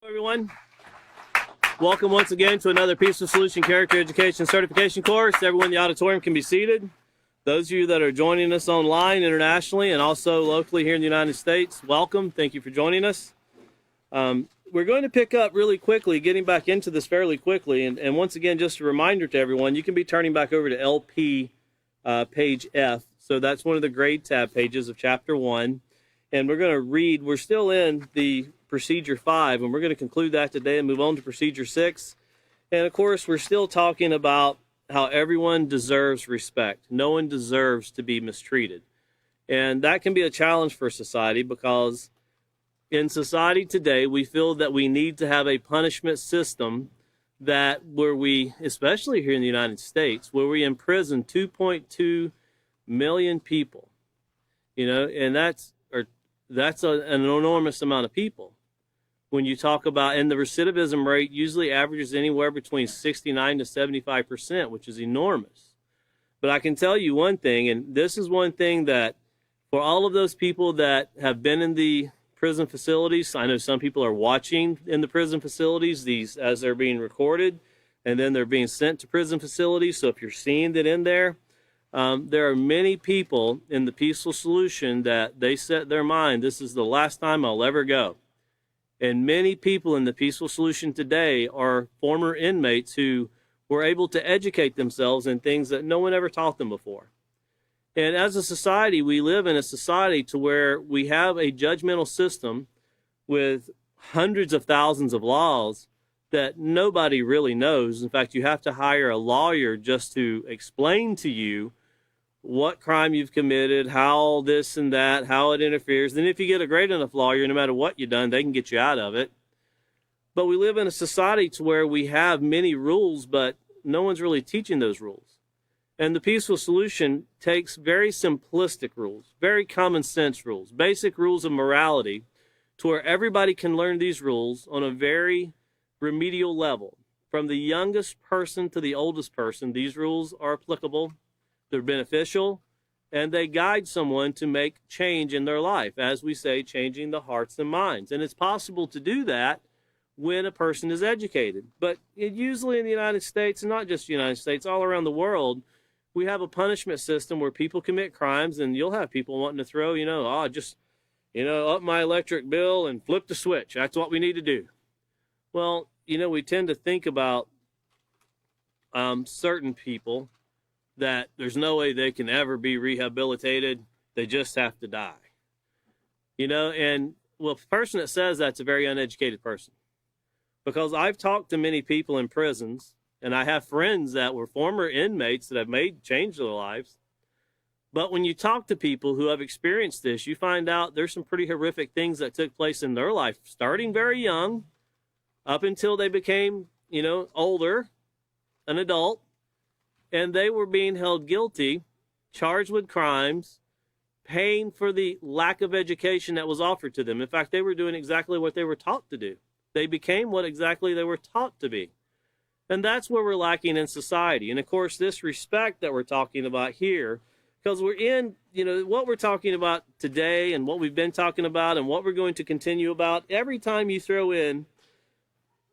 Everyone, welcome once again to another Peaceful Solution Character Education Certification course. Everyone in the auditorium can be seated. Those of you that are joining us online internationally and also locally here in the United States, welcome. Thank you for joining us. We're going to pick up really quickly, getting back into this fairly quickly. And once again, just a reminder to everyone, you can be turning back over to LP page F. So that's one of the grade tab pages of chapter 1. And we're going to read, we're still in the procedure 5, and we're going to conclude that today and move on to procedure 6. And of course, we're still talking about how everyone deserves respect. No one deserves to be mistreated. And that can be a challenge for society because in society today, we feel that we need to have a punishment system that where we, especially here in the United States, where we imprison 2.2 million people, and that's an enormous amount of people. When you talk about, and the recidivism rate usually averages anywhere between 69 to 75%, which is enormous. But I can tell you one thing, and this is one thing that for all of those people that have been in the prison facilities, I know some people are watching in the prison facilities, these as they're being recorded, and then they're being sent to prison facilities. So if you're seeing that in there are many people in the Peaceful Solution that they set their mind, this is the last time I'll ever go. And many people in the Peaceful Solution today are former inmates who were able to educate themselves in things that no one ever taught them before. And as a society, we live in a society to where we have a judgmental system with hundreds of thousands of laws that nobody really knows. In fact, you have to hire a lawyer just to explain to you what crime you've committed, how this and that, how it interferes. And if you get a great enough lawyer, no matter what you've done, they can get you out of it. But we live in a society to where we have many rules, but no one's really teaching those rules. And the Peaceful Solution takes very simplistic rules, very common sense rules, basic rules of morality, to where everybody can learn these rules on a very remedial level. From the youngest person to the oldest person, these rules are applicable. They're beneficial, and they guide someone to make change in their life. As we say, changing the hearts and minds. And it's possible to do that when a person is educated. But usually in the United States, and not just the United States, all around the world, we have a punishment system where people commit crimes, and you'll have people wanting to throw, up my electric bill and flip the switch. That's what we need to do. Well, we tend to think about certain people that there's no way they can ever be rehabilitated. They just have to die. And well, the person that says that's a very uneducated person. Because I've talked to many people in prisons, and I have friends that were former inmates that have changed their lives. But when you talk to people who have experienced this, you find out there's some pretty horrific things that took place in their life, starting very young, up until they became, older, an adult. And they were being held guilty, charged with crimes, paying for the lack of education that was offered to them. In fact, they were doing exactly what they were taught to do. They became what exactly they were taught to be. And that's where we're lacking in society. And of course, this respect that we're talking about here, because we're in, what we're talking about today and what we've been talking about and what we're going to continue about, every time you throw in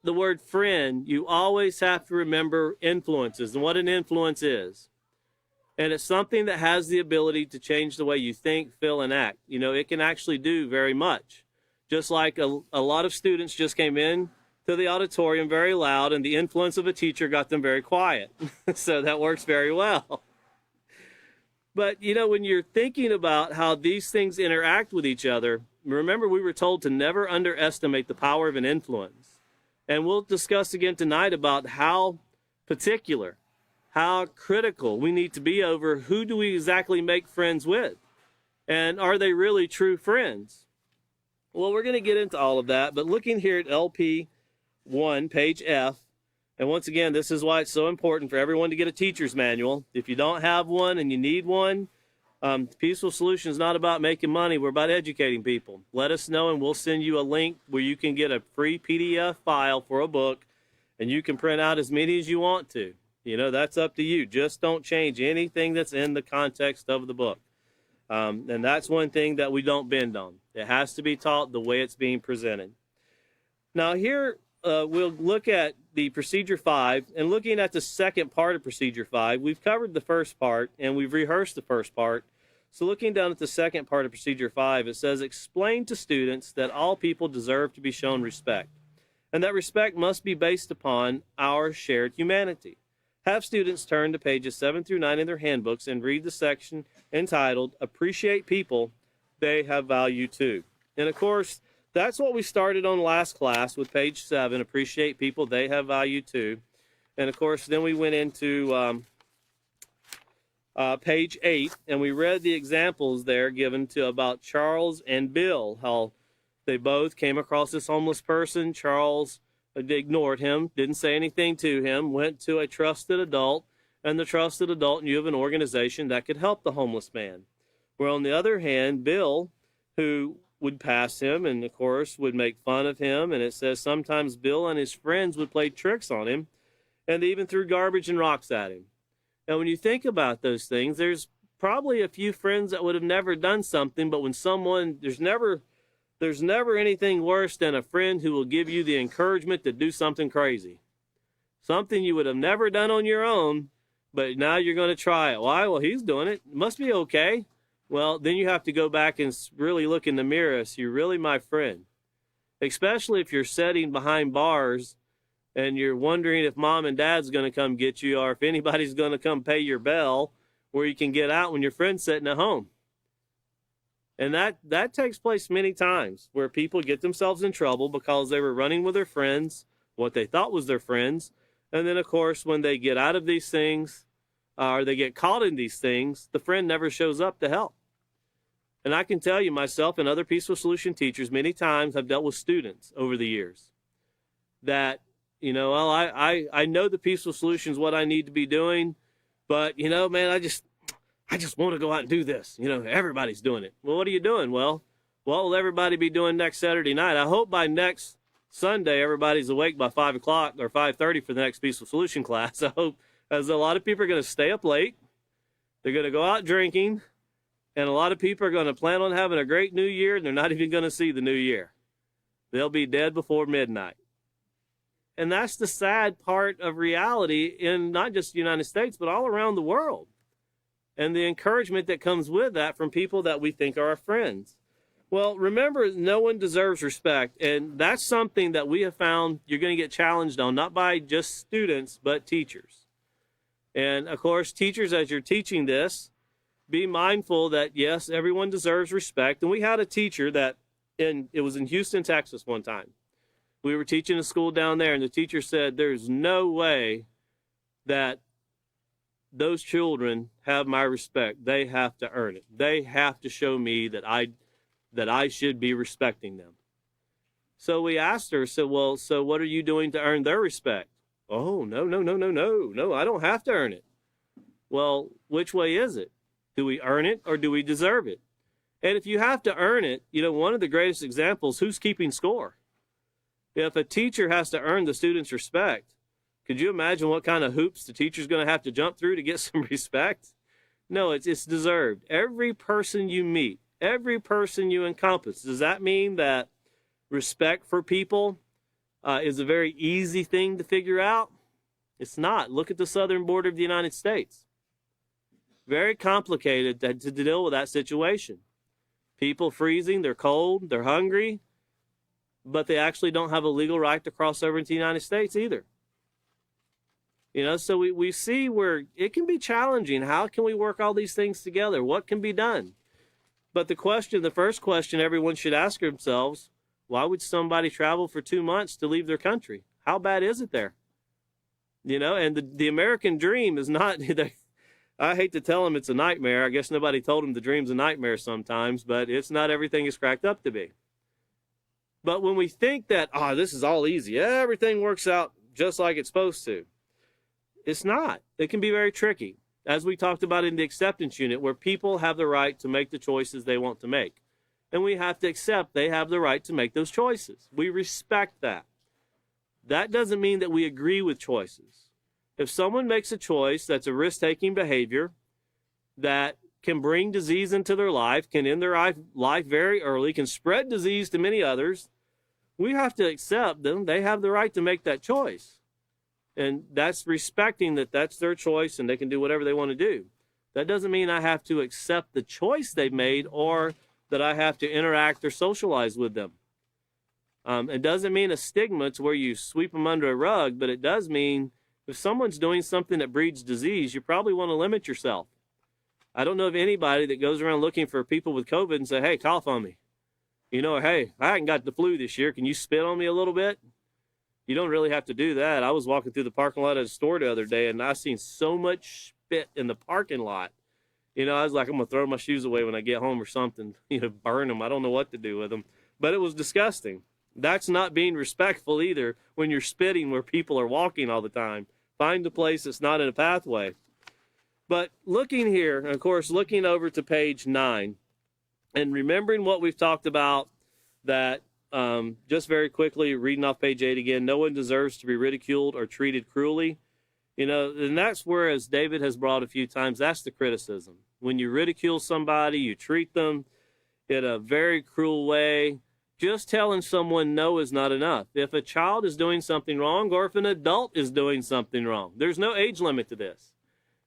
the word friend, you always have to remember influences and what an influence is. And it's something that has the ability to change the way you think, feel, and act. It can actually do very much. Just like a lot of students just came in to the auditorium very loud, and the influence of a teacher got them very quiet. So that works very well. But, when you're thinking about how these things interact with each other, remember we were told to never underestimate the power of an influence. And we'll discuss again tonight about how particular, how critical we need to be over who do we exactly make friends with. And are they really true friends? Well, we're going to get into all of that. But looking here at LP 1, page F, and once again, this is why it's so important for everyone to get a teacher's manual. If you don't have one and you need one, Peaceful Solution is not about making money. We're about educating people. Let us know, and we'll send you a link where you can get a free PDF file for a book, and you can print out as many as you want to. That's up to you. Just don't change anything that's in the context of the book. And that's one thing that we don't bend on. It has to be taught the way it's being presented. Now here we'll look at the Procedure 5, and looking at the second part of Procedure 5, we've covered the first part and we've rehearsed the first part. So looking down at the second part of Procedure 5, it says, explain to students that all people deserve to be shown respect, and that respect must be based upon our shared humanity. Have students turn to pages 7 through 9 in their handbooks and read the section entitled, Appreciate People, They Have Value Too. And of course, that's what we started on last class with page 7, Appreciate People, They Have Value Too. And of course, then we went into page 8, and we read the examples there given to about Charles and Bill, how they both came across this homeless person. Charles ignored him, didn't say anything to him, went to a trusted adult, and the trusted adult knew of an organization that could help the homeless man. Where on the other hand, Bill, who would pass him and, of course, would make fun of him, and it says sometimes Bill and his friends would play tricks on him, and they even threw garbage and rocks at him. And when you think about those things, there's probably a few friends that would have never done something, but when someone, there's never anything worse than a friend who will give you the encouragement to do something crazy. Something you would have never done on your own, but now you're going to try it. Why? Well, he's doing it. It must be okay. Well, then you have to go back and really look in the mirror. Is he really my friend? Especially if you're sitting behind bars and you're wondering if mom and dad's going to come get you, or if anybody's going to come pay your bell where you can get out when your friend's sitting at home. And that takes place many times, where people get themselves in trouble because they were running with their friends, what they thought was their friends. And then, of course, when they get out of these things, or they get caught in these things, the friend never shows up to help. And I can tell you, myself and other Peaceful Solution teachers many times have dealt with students over the years that, well, I know the Peaceful Solution is what I need to be doing, but, man, I just want to go out and do this. Everybody's doing it. Well, what are you doing? Well, what will everybody be doing next Saturday night? I hope by next Sunday, everybody's awake by 5 o'clock or 5:30 for the next Peaceful Solution class. I hope, as a lot of people are going to stay up late. They're going to go out drinking. And a lot of people are going to plan on having a great new year, and they're not even going to see the new year. They'll be dead before midnight. And that's the sad part of reality in not just the United States, but all around the world. And the encouragement that comes with that from people that we think are our friends. Well, remember, no one deserves respect. And that's something that we have found you're going to get challenged on, not by just students, but teachers. And, of course, teachers, as you're teaching this, be mindful that, yes, everyone deserves respect. And we had a teacher it was in Houston, Texas one time. We were teaching a school down there, and the teacher said, there's no way that those children have my respect. They have to earn it. They have to show me that I should be respecting them. So we asked her, so what are you doing to earn their respect? Oh, no, I don't have to earn it. Well, which way is it? Do we earn it or do we deserve it? And if you have to earn it, one of the greatest examples, who's keeping score? If a teacher has to earn the student's respect, could you imagine what kind of hoops the teacher's going to have to jump through to get some respect? No, it's deserved. Every person you meet, every person you encompass, does that mean that respect for people is a very easy thing to figure out? It's not. Look at the southern border of the United States. Very complicated to deal with that situation. People freezing, they're cold, they're hungry, but they actually don't have a legal right to cross over into the United States either. So we see where it can be challenging. How can we work all these things together? What can be done? But the first question everyone should ask themselves, why would somebody travel for 2 months to leave their country? How bad is it there? And the American dream is not, I hate to tell them it's a nightmare. I guess nobody told them the dream's a nightmare sometimes, but it's not everything it's cracked up to be. But when we think that, this is all easy, everything works out just like it's supposed to, it's not. It can be very tricky, as we talked about in the acceptance unit, where people have the right to make the choices they want to make. And we have to accept they have the right to make those choices. We respect that. That doesn't mean that we agree with choices. If someone makes a choice that's a risk-taking behavior that can bring disease into their life, can end their life very early, can spread disease to many others, we have to accept them. They have the right to make that choice. And that's respecting that that's their choice and they can do whatever they want to do. That doesn't mean I have to accept the choice they've made or that I have to interact or socialize with them. It doesn't mean a stigma to where you sweep them under a rug, but it does mean if someone's doing something that breeds disease, you probably want to limit yourself. I don't know of anybody that goes around looking for people with COVID and say, hey, cough on me. You know, hey, I haven't got the flu this year. Can you spit on me a little bit? You don't really have to do that. I was walking through the parking lot of a store the other day, and I seen so much spit in the parking lot. You know, I was like, I'm going to throw my shoes away when I get home or something, you know, burn them. I don't know what to do with them. But it was disgusting. That's not being respectful either when you're spitting where people are walking all the time. Find a place that's not in a pathway. But looking here, of course, looking over to page 9, and remembering what we've talked about, that just very quickly, reading off page 8 again, no one deserves to be ridiculed or treated cruelly. You know, and that's where, as David has brought a few times, that's the criticism. When you ridicule somebody, you treat them in a very cruel way. Just telling someone no is not enough. If a child is doing something wrong or if an adult is doing something wrong, there's no age limit to this.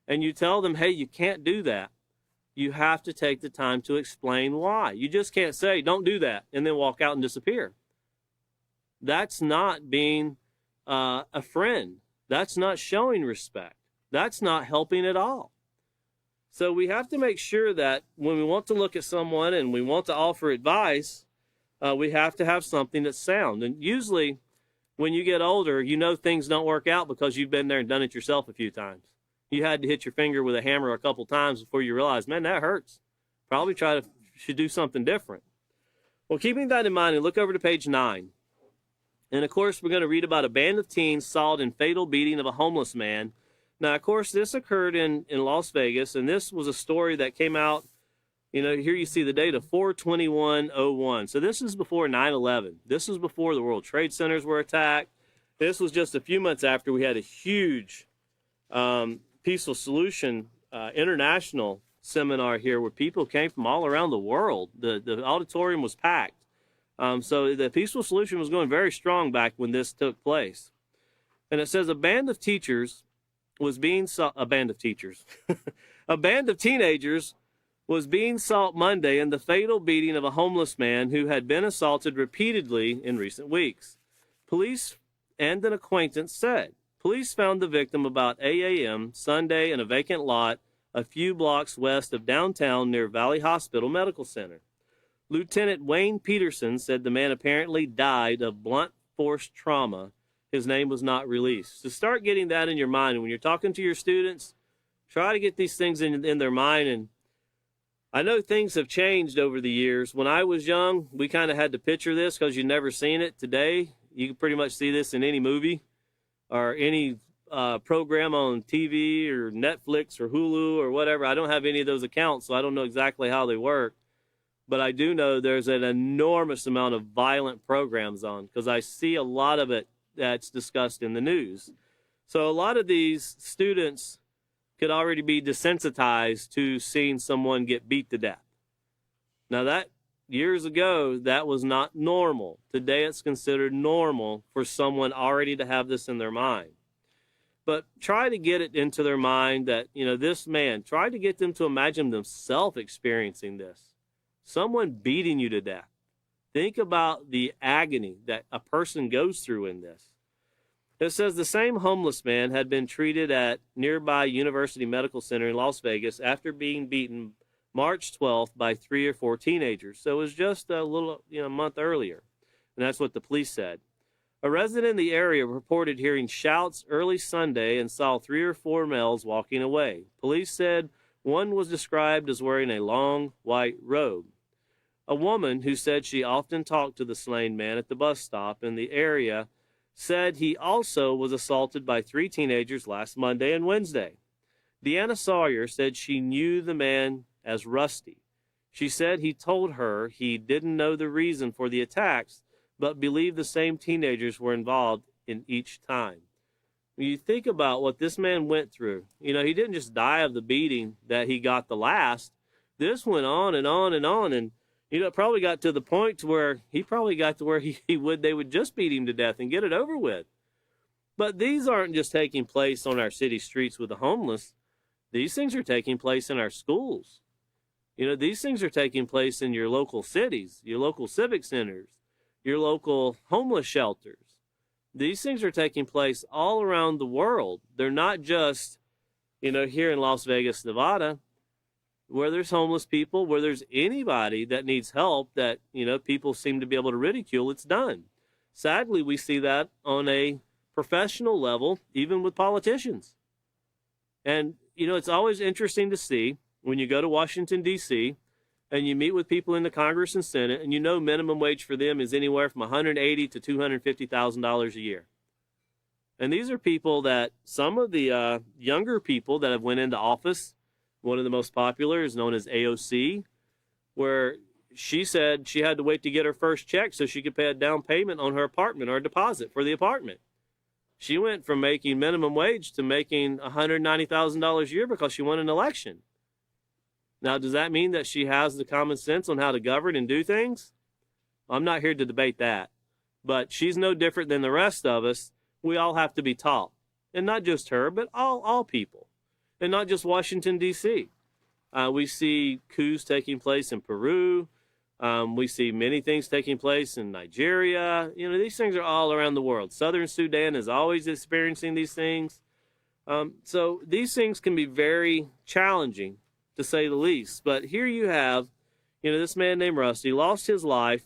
And you tell them, hey, you can't do that. You have to take the time to explain why. You just can't say, don't do that, and then walk out and disappear. That's not being a friend. That's not showing respect. That's not helping at all. So we have to make sure that when we want to look at someone and we want to offer advice, we have to have something that's sound. And usually when you get older, you know things don't work out because you've been there and done it yourself a few times. You had to hit your finger with a hammer a couple times before you realize, man, that hurts. Probably should do something different. Well, keeping that in mind, and look over to page 9. And of course, we're going to read about a band of teens assaulted and fatal beating of a homeless man. Now, of course, this occurred in Las Vegas, and this was a story that came out, you know, here you see the date of 4/21/01. So this is before 9/11. This was before the World Trade Centers were attacked. This was just a few months after we had a huge Peaceful Solution International seminar here where people came from all around the world. The auditorium was packed. So the Peaceful Solution was going very strong back when this took place. And it says a band of teenagers was being sought Monday in the fatal beating of a homeless man who had been assaulted repeatedly in recent weeks. Police and an acquaintance said. Police found the victim about 8 a.m. Sunday in a vacant lot a few blocks west of downtown near Valley Hospital Medical Center. Lieutenant Wayne Peterson said the man apparently died of blunt force trauma. His name was not released. So start getting that in your mind. And when you're talking to your students, try to get these things in their mind. And I know things have changed over the years. When I was young, we kind of had to picture this because you'd never seen it. Today, you can pretty much see this in any movie or any program on TV or Netflix or Hulu or whatever. I don't have any of those accounts, so I don't know exactly how they work. But I do know there's an enormous amount of violent programs on because I see a lot of it that's discussed in the news. So a lot of these students could already be desensitized to seeing someone get beat to death. Now that years ago, that was not normal. Today it's considered normal for someone already to have this in their mind. But try to get it into their mind that, you know, this man, try to get them to imagine themselves experiencing this. Someone beating you to death. Think about the agony that a person goes through in this. It says the same homeless man had been treated at nearby University Medical Center in Las Vegas after being beaten March 12th by 3 or 4 teenagers. So it was just a little, month earlier. And that's what the police said. A resident in the area reported hearing shouts early Sunday and saw 3 or 4 males walking away. Police said one was described as wearing a long white robe. A woman who said she often talked to the slain man at the bus stop in the area said he also was assaulted by 3 teenagers last Monday and Wednesday. Deanna Sawyer said she knew the man as Rusty. She said he told her he didn't know the reason for the attacks, but believed the same teenagers were involved in each time. When you think about what this man went through, he didn't just die of the beating that he got the last. This went on and on and on. And, You know, it probably got to the point to where he probably got to where they would just beat him to death and get it over with. But these aren't just taking place on our city streets with the homeless. These things are taking place in our schools. You know, these things are taking place in your local cities, your local civic centers, your local homeless shelters. These things are taking place all around the world. They're not just, you know, here in Las Vegas, Nevada, where there's homeless people, where there's anybody that needs help that, you know, people seem to be able to ridicule, it's done. Sadly, we see that on a professional level, even with politicians. And, you know, it's always interesting to see when you go to Washington, D.C., and you meet with people in the Congress and Senate, and you know minimum wage for them is anywhere from $180,000 to $250,000 a year. And these are people that some of the younger people that have went into office, one of the most popular is known as AOC, where she said she had to wait to get her first check so she could pay a down payment on her apartment or a deposit for the apartment. She went from making minimum wage to making $190,000 a year because she won an election. Now, does that mean that she has the common sense on how to govern and do things? I'm not here to debate that. But she's no different than the rest of us. We all have to be taught. And not just her, but all people. And not just Washington, D.C. We see coups taking place in Peru. We see many things taking place in Nigeria. You know, these things are all around the world. Southern Sudan is always experiencing these things. So these things can be very challenging, to say the least. But here you have, you know, this man named Rusty lost his life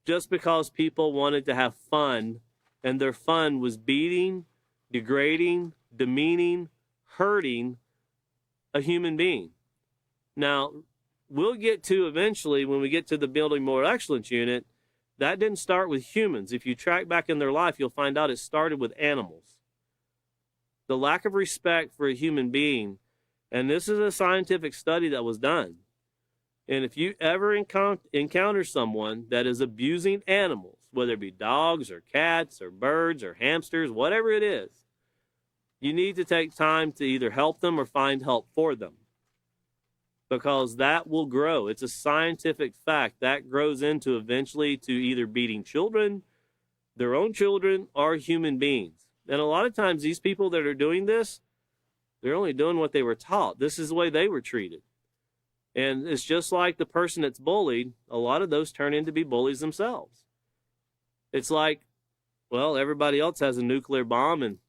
just because people wanted to have fun, and their fun was beating, degrading, demeaning, hurting a human being. Now, we'll get to eventually, when we get to the Building Moral Excellence unit, that didn't start with humans. If you track back in their life, you'll find out it started with animals. The lack of respect for a human being. And this is a scientific study that was done. And if you ever encounter someone that is abusing animals, whether it be dogs or cats or birds or hamsters, whatever it is, you need to take time to either help them or find help for them. Because that will grow. It's a scientific fact. That grows into eventually to either beating children, their own children, or human beings. And a lot of times these people that are doing this, they're only doing what they were taught. This is the way they were treated. And it's just like the person that's bullied, a lot of those turn into be bullies themselves. It's like, well, everybody else has a nuclear bomb, and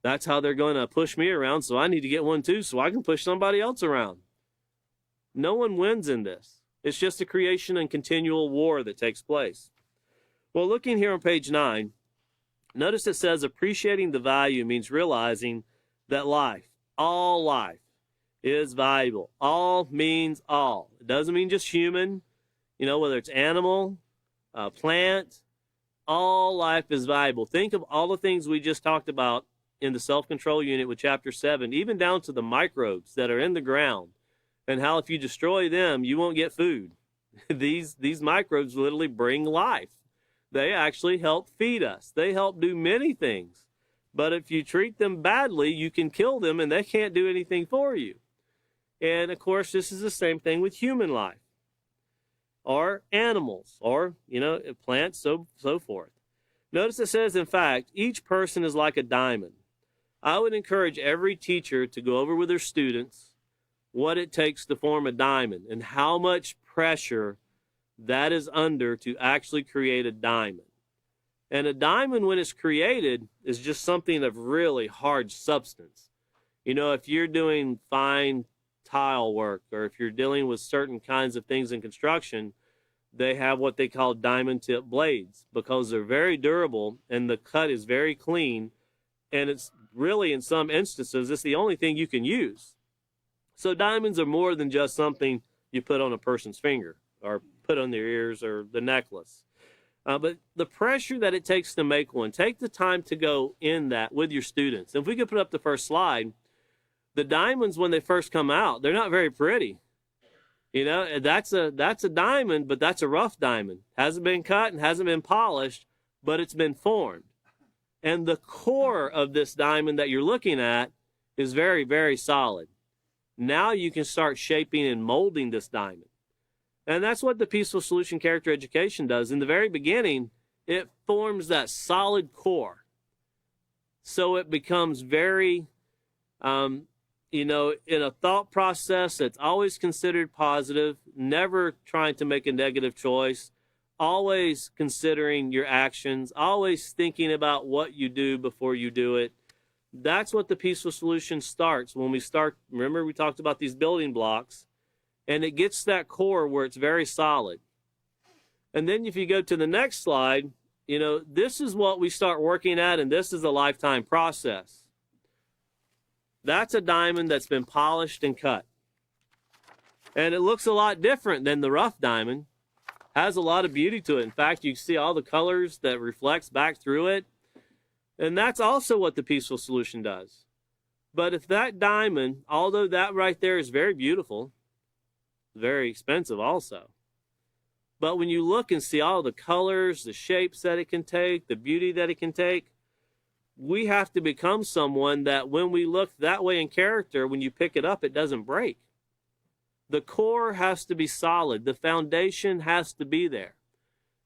that's how they're going to push me around, so I need to get one too so I can push somebody else around. No one wins in this. It's just a creation and continual war that takes place. Well, looking here on page 9, notice it says appreciating the value means realizing that life, all life, is valuable. All means all. It doesn't mean just human, you know, whether it's animal, plant, all life is valuable. Think of all the things we just talked about in the self-control unit with chapter 7, even down to the microbes that are in the ground, and how if you destroy them, you won't get food. These microbes literally bring life. They actually help feed us. They help do many things. But if you treat them badly, you can kill them and they can't do anything for you. And of course, this is the same thing with human life, or animals, or, you know, plants, so forth. Notice it says, in fact, each person is like a diamond. I would encourage every teacher to go over with their students what it takes to form a diamond and how much pressure that is under to actually create a diamond. And a diamond, when it's created, is just something of really hard substance. You know, if you're doing fine tile work, or if you're dealing with certain kinds of things in construction, they have what they call diamond tip blades because they're very durable and the cut is very clean. And it's really, in some instances, it's the only thing you can use. So diamonds are more than just something you put on a person's finger or put on their ears or the necklace. But the pressure that it takes to make one, take the time to go in that with your students. If we could put up the first slide, the diamonds, when they first come out, they're not very pretty. You know, that's a diamond, but that's a rough diamond. Hasn't been cut and hasn't been polished, but it's been formed. And the core of this diamond that you're looking at is very, very solid. Now you can start shaping and molding this diamond. And that's what the Peaceful Solution Character Education does. In the very beginning, it forms that solid core. So it becomes very, in a thought process that's always considered positive, never trying to make a negative choice, always considering your actions, always thinking about what you do before you do it. That's what the Peaceful Solution starts. When we start, remember we talked about these building blocks, and it gets that core where it's very solid. And then if you go to the next slide, this is what we start working at, and this is a lifetime process. That's a diamond that's been polished and cut. And it looks a lot different than the rough diamond. Has a lot of beauty to it. In fact, you see all the colors that reflects back through it. And that's also what the Peaceful Solution does. But if that diamond, although that right there is very beautiful, very expensive also, but when you look and see all the colors, the shapes that it can take, the beauty that it can take, we have to become someone that when we look that way in character, when you pick it up, it doesn't break. The core has to be solid. The foundation has to be there.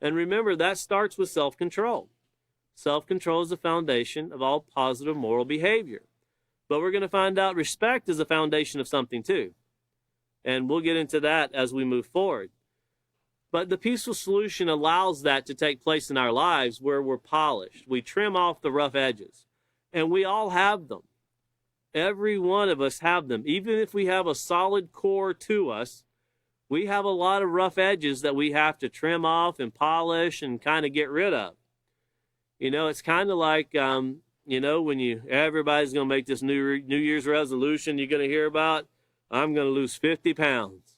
And remember, that starts with self-control. Self-control is the foundation of all positive moral behavior. But we're going to find out respect is a foundation of something too. And we'll get into that as we move forward. But the Peaceful Solution allows that to take place in our lives where we're polished. We trim off the rough edges. And we all have them. Every one of us have them. Even if we have a solid core to us, we have a lot of rough edges that we have to trim off and polish and kind of get rid of. It's kind of like, when everybody's going to make this New Year's resolution you're going to hear about, I'm going to lose 50 pounds,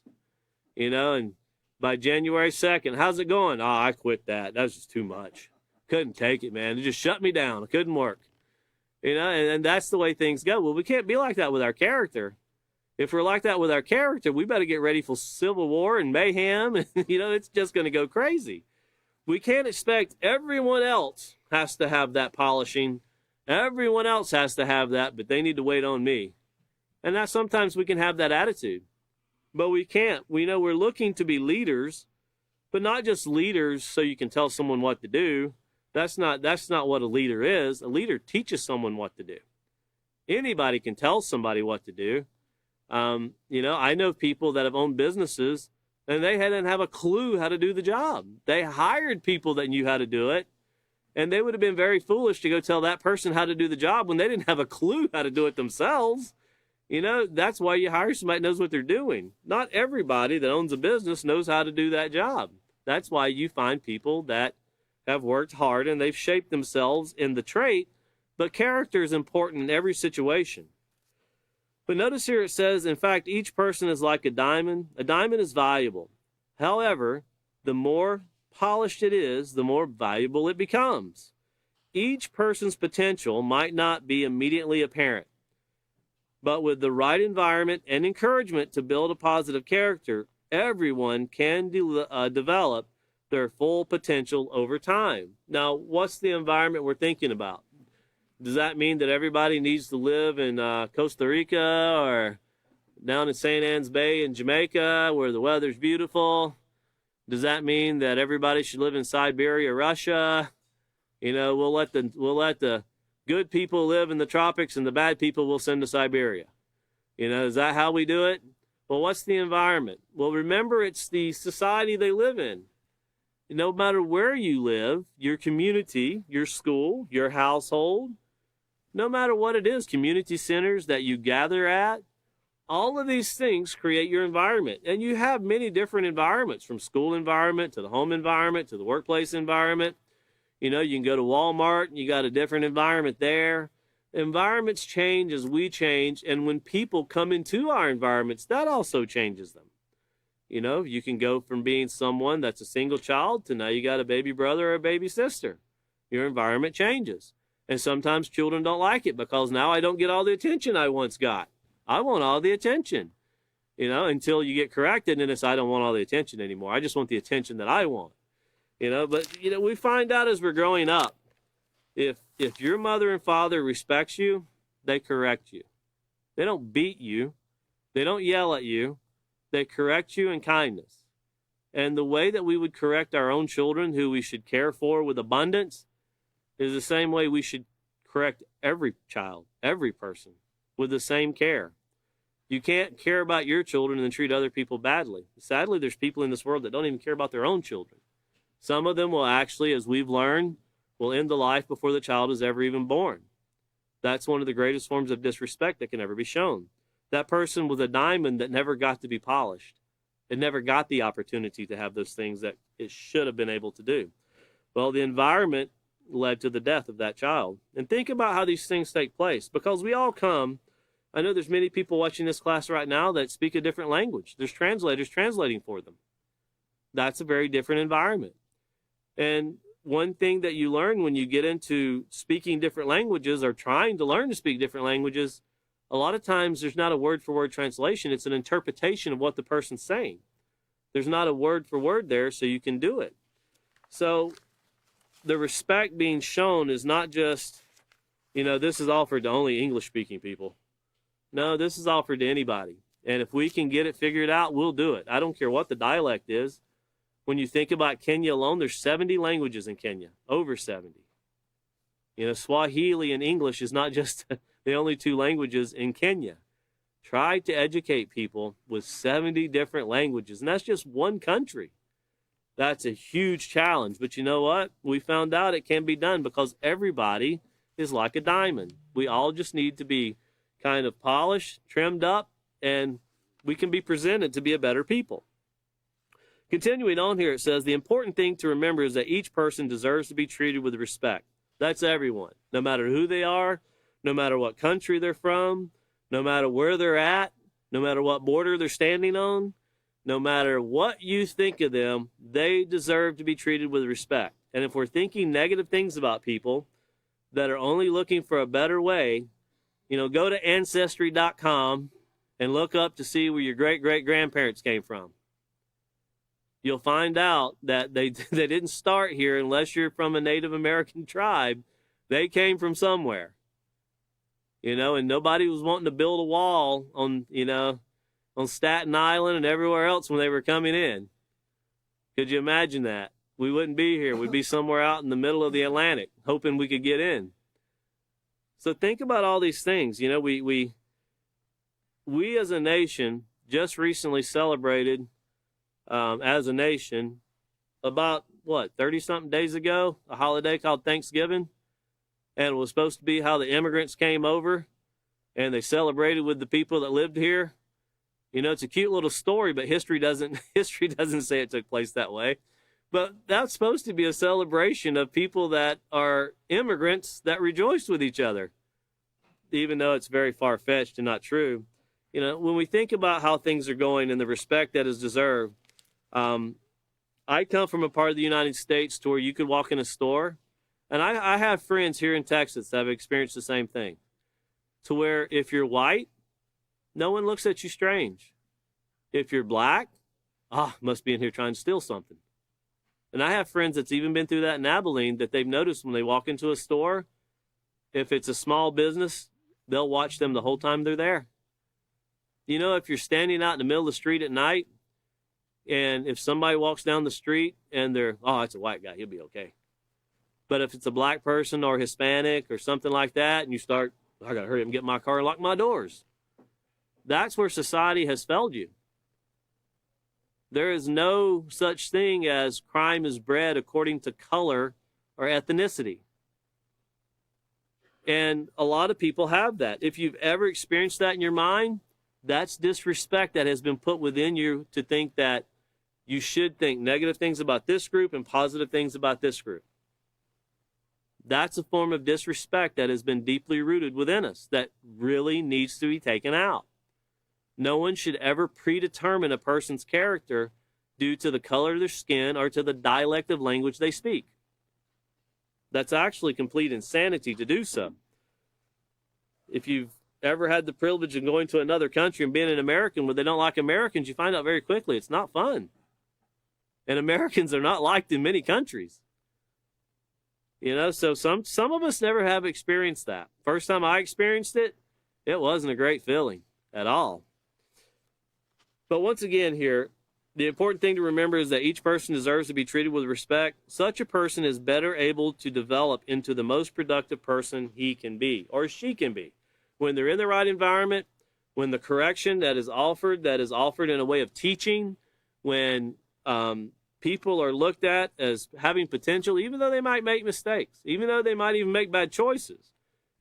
and by January 2nd, how's it going? Oh, I quit that. That was just too much. Couldn't take it, man. It just shut me down. It couldn't work. And that's the way things go. Well, we can't be like that with our character. If we're like that with our character, we better get ready for civil war and mayhem. And, it's just going to go crazy. We can't expect everyone else has to have that polishing. Everyone else has to have that, but they need to wait on me. And that sometimes we can have that attitude. But we can't. We know we're looking to be leaders, but not just leaders so you can tell someone what to do. That's not what a leader is. A leader teaches someone what to do. Anybody can tell somebody what to do. I know people that have owned businesses and they didn't have a clue how to do the job. They hired people that knew how to do it, and they would have been very foolish to go tell that person how to do the job when they didn't have a clue how to do it themselves. That's why you hire somebody that knows what they're doing. Not everybody that owns a business knows how to do that job. That's why you find people that have worked hard and they've shaped themselves in the trait, but character is important in every situation. But notice here it says, in fact, each person is like a diamond. A diamond is valuable. However, the more polished it is, the more valuable it becomes. Each person's potential might not be immediately apparent, but with the right environment and encouragement to build a positive character, everyone can develop their full potential over time. Now, what's the environment we're thinking about? Does that mean that everybody needs to live in Costa Rica or down in St. Ann's Bay in Jamaica where the weather's beautiful? Does that mean that everybody should live in Siberia, Russia? We'll let the good people live in the tropics and the bad people we'll send to Siberia. Is that how we do it? Well, what's the environment? Well, remember, it's the society they live in. No matter where you live, your community, your school, your household, no matter what it is, community centers that you gather at, all of these things create your environment. And you have many different environments, from school environment to the home environment to the workplace environment. You can go to Walmart and you got a different environment there. Environments change as we change. And when people come into our environments, that also changes them. You can go from being someone that's a single child to now you got a baby brother or a baby sister. Your environment changes. And sometimes children don't like it because now I don't get all the attention I once got. I want all the attention, until you get corrected and it's I don't want all the attention anymore. I just want the attention that I want. But we find out as we're growing up, if your mother and father respects you, they correct you. They don't beat you. They don't yell at you. They correct you in kindness. And the way that we would correct our own children, who we should care for with abundance, is the same way we should correct every child, every person, with the same care. You can't care about your children and then treat other people badly. Sadly, there's people in this world that don't even care about their own children. Some of them will actually, as we've learned, will end the life before the child is ever even born. That's one of the greatest forms of disrespect that can ever be shown. That person was a diamond that never got to be polished. It never got the opportunity to have those things that it should have been able to do. Well, the environment led to the death of that child. And think about how these things take place, because we all come. I know there's many people watching this class right now that speak a different language. There's translators translating for them. That's a very different environment. And one thing that you learn when you get into speaking different languages or trying to learn to speak different languages, a lot of times there's not a word-for-word translation. It's an interpretation of what the person's saying. There's not a word-for-word there, so you can do it. So the respect being shown is not just, this is offered to only English-speaking people. No, this is offered to anybody. And if we can get it figured out, we'll do it. I don't care what the dialect is. When you think about Kenya alone, there's 70 languages in Kenya, over 70. Swahili and English is not just the only two languages in Kenya. Try to educate people with 70 different languages, and that's just one country. That's a huge challenge, but you know what? We found out it can be done because everybody is like a diamond. We all just need to be kind of polished, trimmed up, and we can be presented to be a better people. Continuing on here, it says, the important thing to remember is that each person deserves to be treated with respect. That's everyone, no matter who they are, no matter what country they're from, no matter where they're at, no matter what border they're standing on, no matter what you think of them, they deserve to be treated with respect. And if we're thinking negative things about people that are only looking for a better way, go to Ancestry.com and look up to see where your great-great-grandparents came from. You'll find out that they didn't start here unless you're from a Native American tribe. They came from somewhere. And nobody was wanting to build a wall on Staten Island and everywhere else when they were coming in. Could you imagine that? We wouldn't be here. We'd be somewhere out in the middle of the Atlantic, hoping we could get in. So think about all these things. We as a nation just recently celebrated, as a nation, about 30-something days ago, a holiday called Thanksgiving. And it was supposed to be how the immigrants came over and they celebrated with the people that lived here. It's a cute little story, but history doesn't say it took place that way. But that's supposed to be a celebration of people that are immigrants that rejoiced with each other, even though it's very far-fetched and not true. When we think about how things are going and the respect that is deserved, I come from a part of the United States to where you could walk in a store, and I have friends here in Texas that have experienced the same thing, to where if you're white, no one looks at you strange. If you're black, must be in here trying to steal something. And I have friends that's even been through that in Abilene, that they've noticed when they walk into a store, if it's a small business, they'll watch them the whole time they're there. If you're standing out in the middle of the street at night, and if somebody walks down the street and they're, it's a white guy, he'll be okay. But if it's a black person or Hispanic or something like that, and you start, I got to hurry up and get in my car and lock my doors. That's where society has failed you. There is no such thing as crime is bred according to color or ethnicity. And a lot of people have that. If you've ever experienced that in your mind, that's disrespect that has been put within you to think that you should think negative things about this group and positive things about this group. That's a form of disrespect that has been deeply rooted within us that really needs to be taken out. No one should ever predetermine a person's character due to the color of their skin or to the dialect of language they speak. That's actually complete insanity to do so. If you've ever had the privilege of going to another country and being an American where they don't like Americans, you find out very quickly it's not fun. And Americans are not liked in many countries. So some of us never have experienced that. First time I experienced it, it wasn't a great feeling at all. But once again here, The important thing to remember is that each person deserves to be treated with respect. Such a person is better able to develop into the most productive person he can be, or she can be, when they're in the right environment, when the correction that is offered in a way of teaching, when people are looked at as having potential, even though they might make mistakes, even though they might even make bad choices.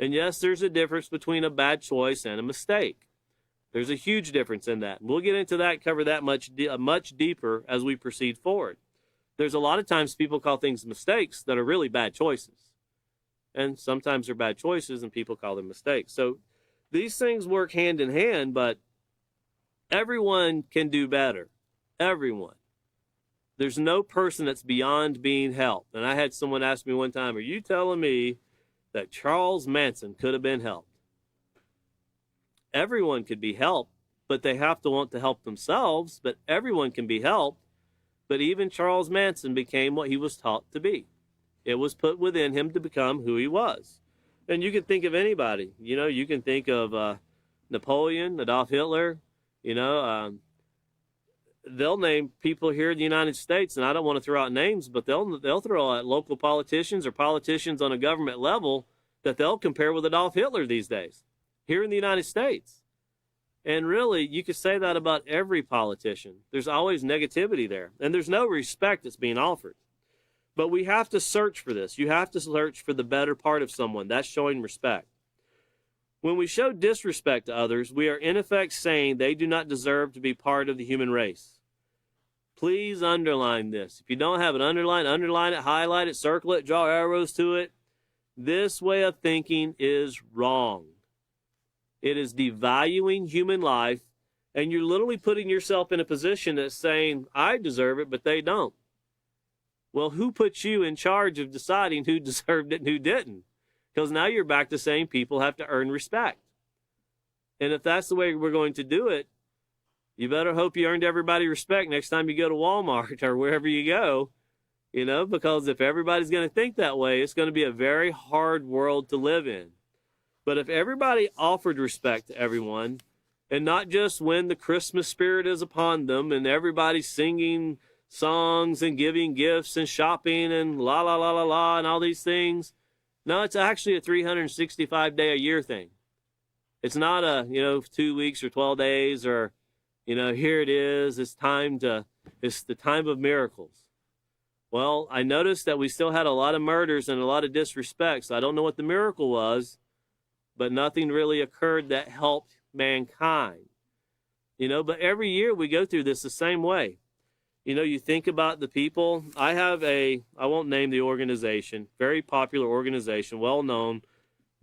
And yes, there's a difference between a bad choice and a mistake. There's a huge difference in that. We'll get into that, cover that much deeper as we proceed forward. There's a lot of times people call things mistakes that are really bad choices. And sometimes they're bad choices and people call them mistakes. So these things work hand in hand, but everyone can do better. Everyone. There's no person that's beyond being helped. And I had someone ask me one time, are you telling me that Charles Manson could have been helped? Everyone could be helped, but they have to want to help themselves. But everyone can be helped. But even Charles Manson became what he was taught to be. It was put within him to become who he was. And you can think of anybody. You know, you can think of Napoleon, Adolf Hitler. You know, they'll name people here in the United States, and I don't want to throw out names, but they'll throw out local politicians or politicians on a government level that they'll compare with Adolf Hitler these days here in the United States. And really, you could say that about every politician. There's always negativity there, and there's no respect that's being offered. But we have to search for this. You have to search for the better part of someone. That's showing respect. When we show disrespect to others, we are in effect saying they do not deserve to be part of the human race. Please underline this. If you don't have it underlined, underline it, highlight it, circle it, draw arrows to it. This way of thinking is wrong. It is devaluing human life, and you're literally putting yourself in a position that's saying, I deserve it, but they don't. Well, who put you in charge of deciding who deserved it and who didn't? Because now you're back to saying people have to earn respect. And if that's the way we're going to do it, you better hope you earned everybody respect next time you go to Walmart or wherever you go, you know, because if everybody's going to think that way, it's going to be a very hard world to live in. But if everybody offered respect to everyone, and not just when the Christmas spirit is upon them and everybody's singing songs and giving gifts and shopping and la, la, la, la, la, and all these things. No, it's actually a 365-day-a-year thing. It's not a, 2 weeks or 12 days or, here it is. It's the time of miracles. Well, I noticed that we still had a lot of murders and a lot of disrespect, so I don't know what the miracle was, but nothing really occurred that helped mankind. But every year we go through this the same way. You think about the people. I won't name the organization, very popular organization, well known,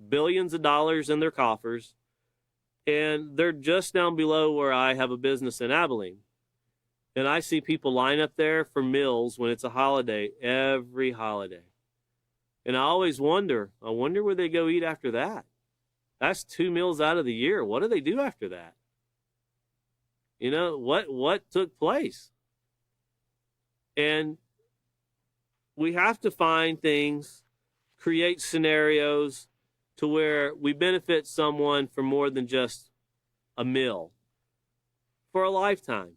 billions of dollars in their coffers, and they're just down below where I have a business in Abilene. And I see people line up there for meals when it's a holiday, every holiday. And I always wonder where they go eat after that. That's 2 meals out of the year. What do they do after that? What took place? And we have to find things, create scenarios to where we benefit someone for more than just a meal, for a lifetime.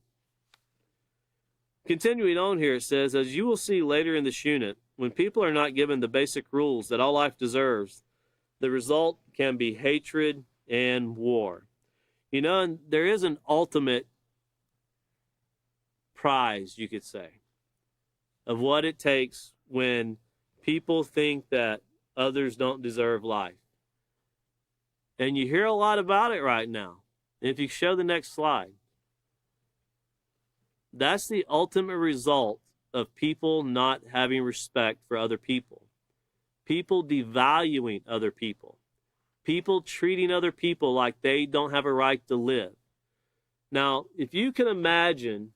Continuing on here, it says, as you will see later in this unit, when people are not given the basic rules that all life deserves, the result can be hatred and war. And there is an ultimate prize, you could say, of what it takes when people think that others don't deserve life. And you hear a lot about it right now. And if you show the next slide, that's the ultimate result of people not having respect for other people. People devaluing other people. People treating other people like they don't have a right to live. Now, if you can imagine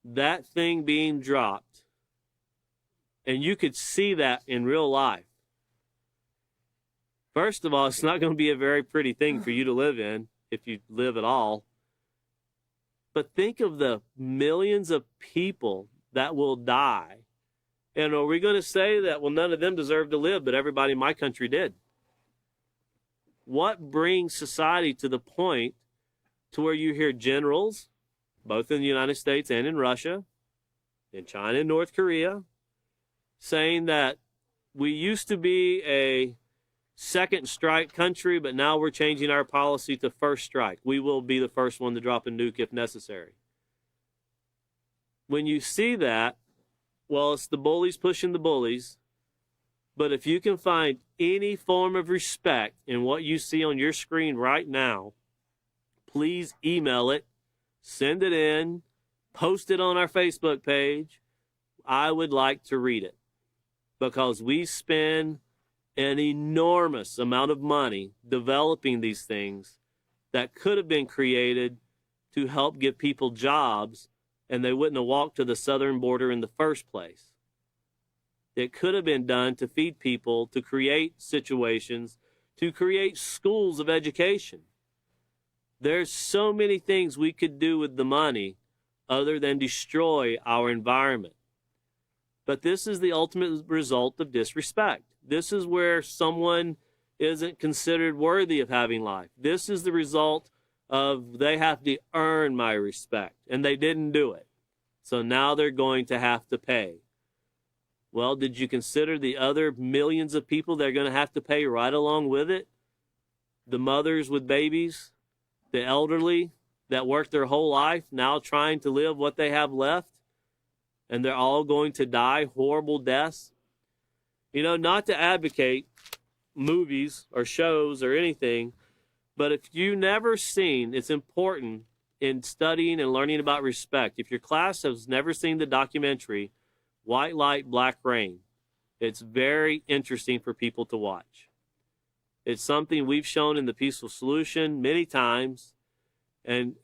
that thing being dropped, and you could see that in real life. First of all, it's not going to be a very pretty thing for you to live in, if you live at all. But think of the millions of people that will die. And are we going to say that, well, none of them deserve to live, but everybody in my country did? What brings society to the point to where you hear generals, both in the United States and in Russia, in China and North Korea, saying that we used to be a second strike country, but now we're changing our policy to first strike. We will be the first one to drop a nuke if necessary. When you see that, well, it's the bullies pushing the bullies. But if you can find any form of respect in what you see on your screen right now, please email it, send it in, post it on our Facebook page. I would like to read it, because we spend an enormous amount of money developing these things that could have been created to help give people jobs, and they wouldn't have walked to the southern border in the first place. It could have been done to feed people, to create situations, to create schools of education. There's so many things we could do with the money other than destroy our environment. But this is the ultimate result of disrespect. This is where someone isn't considered worthy of having life. This is the result of they have to earn my respect, and they didn't do it. So now they're going to have to pay. Well, did you consider the other millions of people that are going to have to pay right along with it? The mothers with babies, the elderly that worked their whole life now trying to live what they have left, and they're all going to die horrible deaths. You know, not to advocate movies or shows or anything, but if you've never seen, it's important in studying and learning about respect. If your class has never seen the documentary White Light, Black Rain, it's very interesting for people to watch. It's something we've shown in the Peaceful Solution many times, and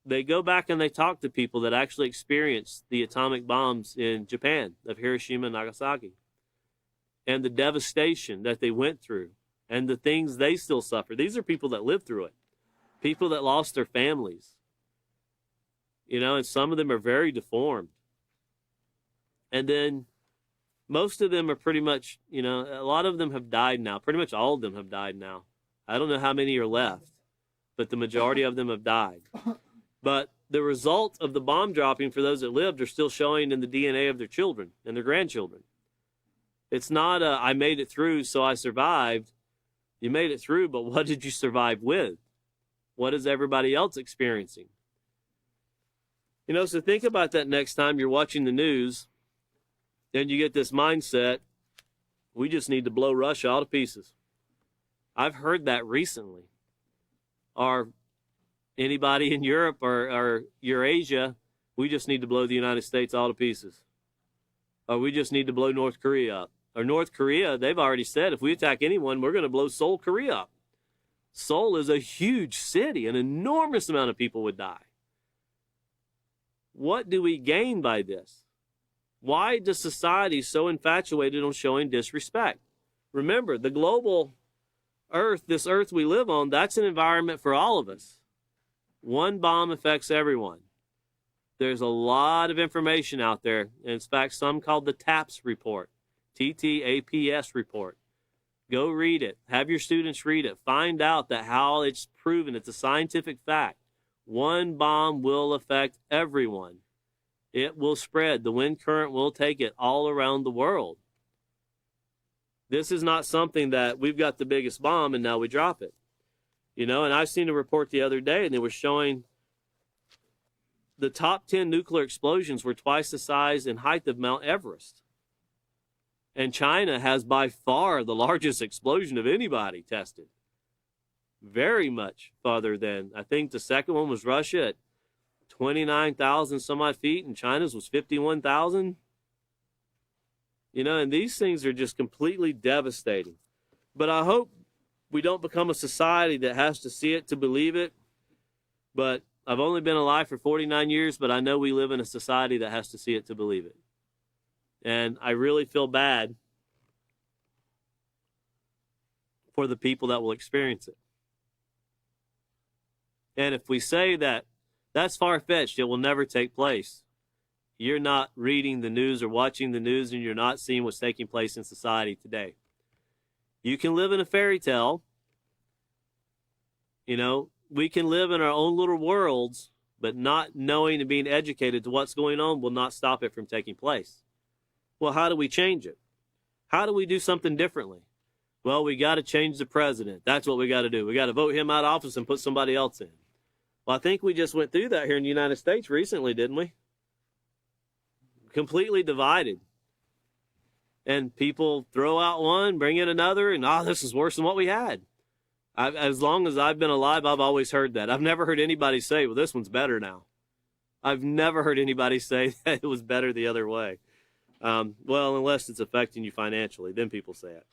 they go back and they talk to people that actually experienced the atomic bombs in Japan of Hiroshima and Nagasaki, and the devastation that they went through and the things they still suffer. These are people that lived through it, people that lost their families, you know, and some of them are very deformed. And then most of them are pretty much, you know, a lot of them have died now. Pretty much all of them have died now. I don't know how many are left, but the majority of them have died. But the result of the bomb dropping for those that lived are still showing in the DNA of their children and their grandchildren. It's not I made it through, so I survived. You made it through, but what did you survive with? What is everybody else experiencing? You know, so think about that next time you're watching the news and you get this mindset, we just need to blow Russia all to pieces. I've heard that recently. Or anybody in Europe or Eurasia, we just need to blow the United States all to pieces. Or we just need to blow North Korea up. Or North Korea, they've already said if we attack anyone, we're going to blow Seoul, Korea up. Seoul is a huge city. An enormous amount of people would die. What do we gain by this? Why does society so infatuated on showing disrespect? Remember, the global earth, this earth we live on, that's an environment for all of us. One bomb affects everyone. There's a lot of information out there. And in fact, some called the TAPS report, TTAPS report. Go read it. Have your students read it. Find out that how it's proven. It's a scientific fact. One bomb will affect everyone. It will spread. The wind current will take it all around the world. This is not something that we've got the biggest bomb and now we drop it. You know, and I seen a report the other day and they were showing the top 10 nuclear explosions were twice the size and height of Mount Everest. And China has by far the largest explosion of anybody tested. Very much farther than, I think the second one was Russia at 29,000 some odd feet, and China's was 51,000. You know, and these things are just completely devastating. But I hope we don't become a society that has to see it to believe it. But I've only been alive for 49 years, but I know we live in a society that has to see it to believe it. And I really feel bad for the people that will experience it. And if we say that that's far-fetched, it will never take place, you're not reading the news or watching the news, and you're not seeing what's taking place in society today. You can live in a fairy tale. You know, we can live in our own little worlds, but not knowing and being educated to what's going on will not stop it from taking place. Well, how do we change it? How do we do something differently? Well, we got to change the president. That's what we got to do. We got to vote him out of office and put somebody else in. Well, I think we just went through that here in the United States recently, didn't we? Completely divided. And people throw out one, bring in another, and this is worse than what we had. As long as I've been alive, I've always heard that. I've never heard anybody say, well, this one's better now. I've never heard anybody say that it was better the other way. Well, unless it's affecting you financially, then people say it.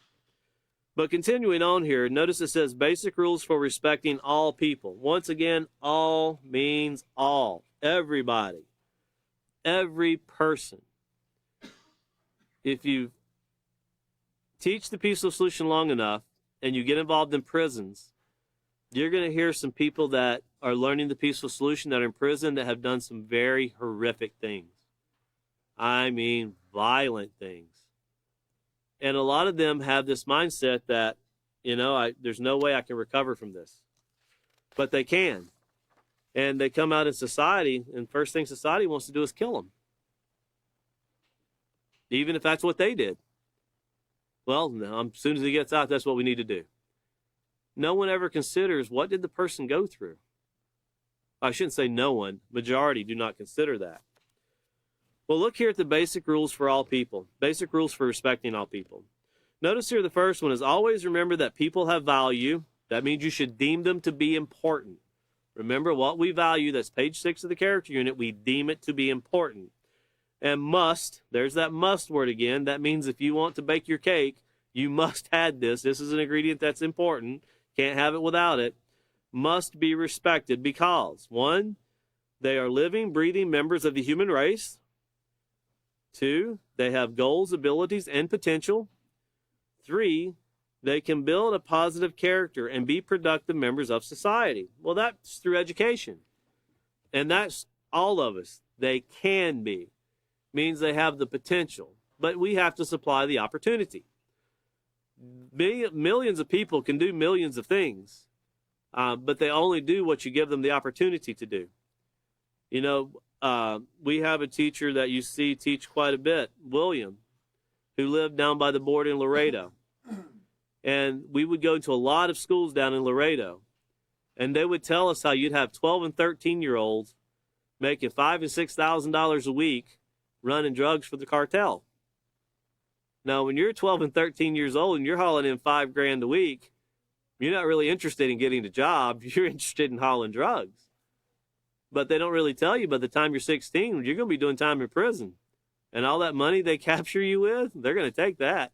But continuing on here, notice it says basic rules for respecting all people. Once again, all means all. Everybody. Every person. If you teach the peaceful solution long enough and you get involved in prisons, you're going to hear some people that are learning the peaceful solution that are in prison that have done some very horrific things. I mean, violent things. And a lot of them have this mindset that, there's no way I can recover from this. But they can. And they come out in society, and first thing society wants to do is kill them. Even if that's what they did. Well, no, as soon as he gets out, that's what we need to do. No one ever considers, what did the person go through? I shouldn't say no one. Majority do not consider that. Well, look here at the basic rules for all people. Basic rules for respecting all people. Notice here the first one is always remember that people have value. That means you should deem them to be important. Remember what we value. That's page 6 of the character unit. We deem it to be important. And must, there's that must word again. That means if you want to bake your cake, you must add this. This is an ingredient that's important. Can't have it without it. Must be respected because, 1, they are living, breathing members of the human race. 2, they have goals, abilities, and potential. 3, they can build a positive character and be productive members of society. Well, that's through education. And that's all of us. They can be. Means they have the potential. But we have to supply the opportunity. Millions of people can do millions of things. But they only do what you give them the opportunity to do. We have a teacher that you see teach quite a bit, William, who lived down by the border in Laredo. And we would go to a lot of schools down in Laredo. And they would tell us how you'd have 12 and 13-year-olds making $5,000 and $6,000 a week running drugs for the cartel. Now, when you're 12 and 13 years old and you're hauling in $5,000 a week, you're not really interested in getting a job. You're interested in hauling drugs. But they don't really tell you by the time you're 16, you're going to be doing time in prison. And all that money they capture you with, they're going to take that.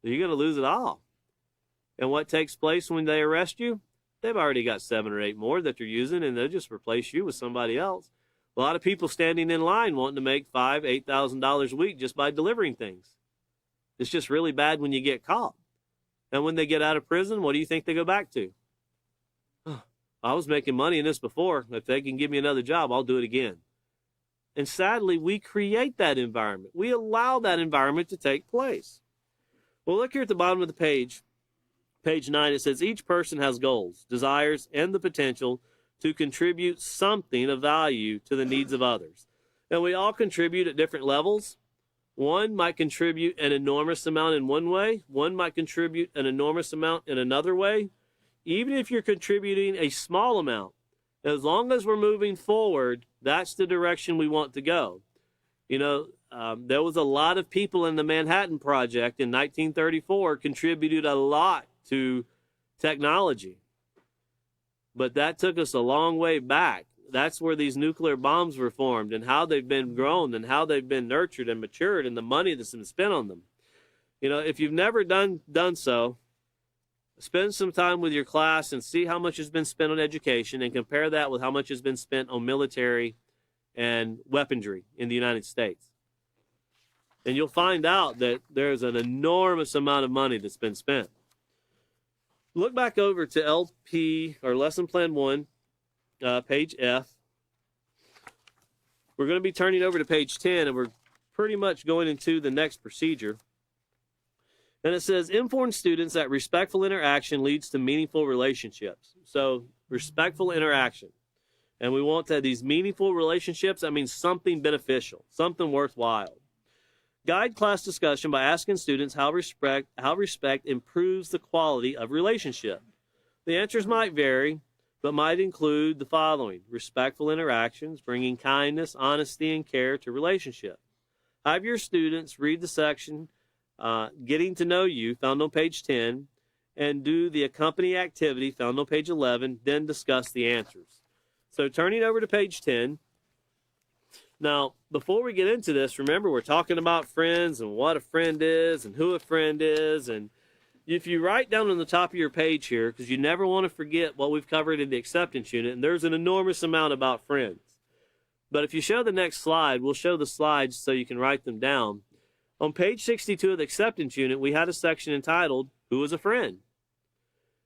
You're going to lose it all. And what takes place when they arrest you? They've already got 7 or 8 more that they're using, and they'll just replace you with somebody else. A lot of people standing in line wanting to make $5,000, $8,000 a week just by delivering things. It's just really bad when you get caught. And when they get out of prison, what do you think they go back to? I was making money in this before. If they can give me another job, I'll do it again. And sadly, we create that environment. We allow that environment to take place. Well, look here at the bottom of the page. Page 9, it says, each person has goals, desires, and the potential to contribute something of value to the needs of others. And we all contribute at different levels. One might contribute an enormous amount in one way. One might contribute an enormous amount in another way. Even if you're contributing a small amount, as long as we're moving forward, that's the direction we want to go. There was a lot of people in the Manhattan Project in 1934 contributed a lot to technology. But that took us a long way back. That's where these nuclear bombs were formed and how they've been grown and how they've been nurtured and matured and the money that's been spent on them. If you've never done so, spend some time with your class and see how much has been spent on education and compare that with how much has been spent on military and weaponry in the United States. And you'll find out that there's an enormous amount of money that's been spent. Look back over to LP, or Lesson Plan 1, page F. We're going to be turning over to page 10, and we're pretty much going into the next procedure. And it says, inform students that respectful interaction leads to meaningful relationships. So, respectful interaction. And we want to have these meaningful relationships. That means something beneficial, something worthwhile. Guide class discussion by asking students how respect improves the quality of relationship. The answers might vary, but might include the following: respectful interactions, bringing kindness, honesty, and care to relationship. Have your students read the section, Getting to Know You, found on page 10, and do the accompanying activity, found on page 11, then discuss the answers. So turning over to page 10. Now, before we get into this, remember we're talking about friends and what a friend is and who a friend is. And if you write down on the top of your page here, because you never want to forget what we've covered in the acceptance unit, and there's an enormous amount about friends. But if you show the next slide, we'll show the slides so you can write them down. On page 62 of the acceptance unit, we had a section entitled, Who is a Friend?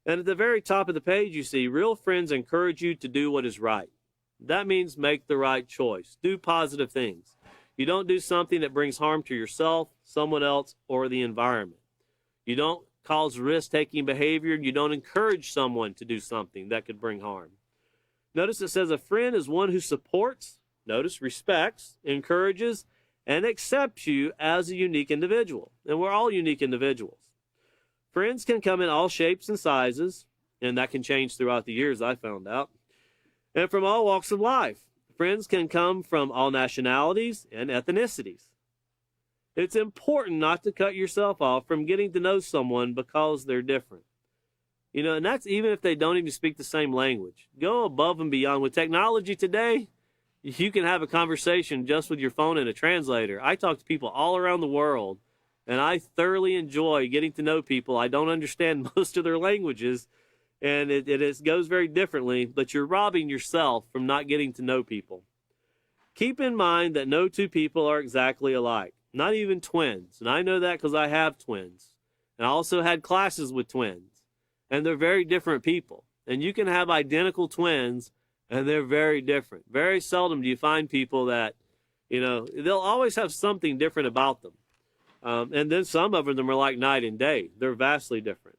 And at the very top of the page, you see, real friends encourage you to do what is right. That means make the right choice. Do positive things. You don't do something that brings harm to yourself, someone else, or the environment. You don't cause risk-taking behavior. You don't encourage someone to do something that could bring harm. Notice it says a friend is one who supports, notice, respects, encourages, and accepts you as a unique individual. And we're all unique individuals. Friends can come in all shapes and sizes, and that can change throughout the years, I found out, and from all walks of life. Friends can come from all nationalities and ethnicities. It's important not to cut yourself off from getting to know someone because they're different. You know, and that's even if they don't even speak the same language. Go above and beyond. With technology today, you can have a conversation just with your phone and a translator. I talk to people all around the world, and I thoroughly enjoy getting to know people. I don't understand most of their languages, and it goes very differently, but you're robbing yourself from not getting to know people. Keep in mind that no two people are exactly alike, not even twins. And I know that because I have twins. And I also had classes with twins, and they're very different people. And you can have identical twins, and they're very different. Very seldom do you find people that, you know, they'll always have something different about them. And then some of them are like night and day. They're vastly different.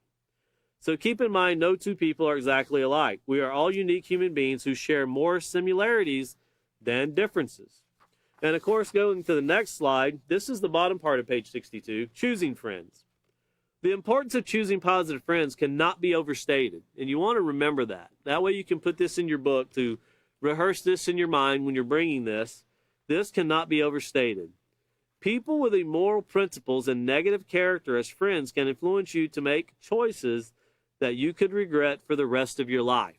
So keep in mind, no two people are exactly alike. We are all unique human beings who share more similarities than differences. And of course, going to the next slide, this is the bottom part of page 62, choosing friends. The importance of choosing positive friends cannot be overstated, and you want to remember that. That way you can put this in your book to rehearse this in your mind when you're bringing this. This cannot be overstated. People with immoral principles and negative character as friends can influence you to make choices that you could regret for the rest of your life.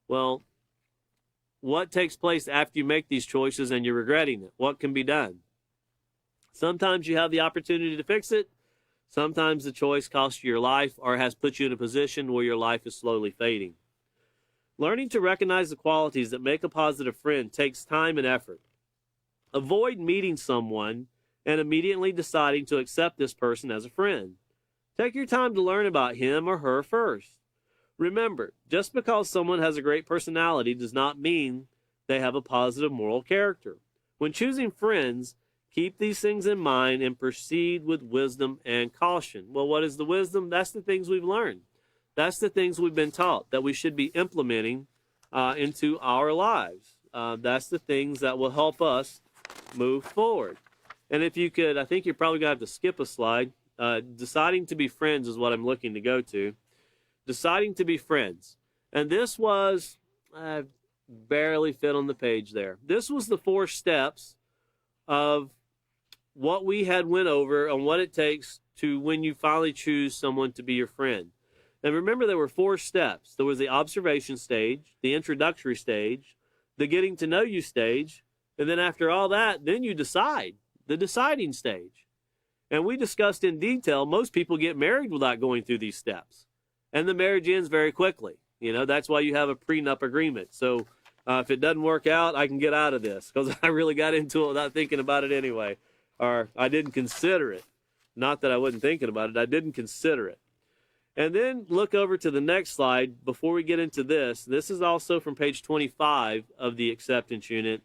Well, what takes place after you make these choices and you're regretting it? What can be done? Sometimes you have the opportunity to fix it. Sometimes the choice costs you your life or has put you in a position where your life is slowly fading. Learning to recognize the qualities that make a positive friend takes time and effort. Avoid meeting someone and immediately deciding to accept this person as a friend. Take your time to learn about him or her first. Remember, just because someone has a great personality does not mean they have a positive moral character. When choosing friends, keep these things in mind and proceed with wisdom and caution. Well, what is the wisdom? That's the things we've learned. That's the things we've been taught that we should be implementing into our lives. That's the things that will help us move forward. And if you could, I think you're probably going to have to skip a slide. Deciding to be friends is what I'm looking to go to. Deciding to be friends. And this was, barely fit on the page there. This was the 4 steps of what we had went over on what it takes to when you finally choose someone to be your friend. And remember, there were 4 steps. There was the observation stage, the introductory stage, the getting to know you stage, and then after all that, then you decide, the deciding stage. And we discussed in detail, most people get married without going through these steps. And the marriage ends very quickly. You know, that's why you have a prenup agreement. So if it doesn't work out, I can get out of this because I really got into it without thinking about it anyway. Or I didn't consider it. Not that I wasn't thinking about it. I didn't consider it. And then look over to the next slide before we get into this. This is also from page 25 of the acceptance unit.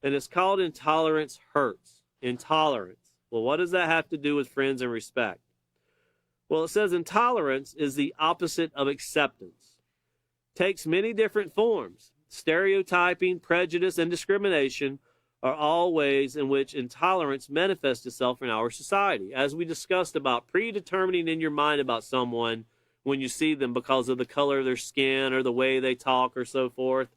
And it's called Intolerance Hurts. Intolerance. Well, what does that have to do with friends and respect? Well, it says intolerance is the opposite of acceptance. Takes many different forms. stereotyping, prejudice, and discrimination are all ways in which intolerance manifests itself in our society. As we discussed about predetermining in your mind about someone when you see them because of the color of their skin or the way they talk or so forth.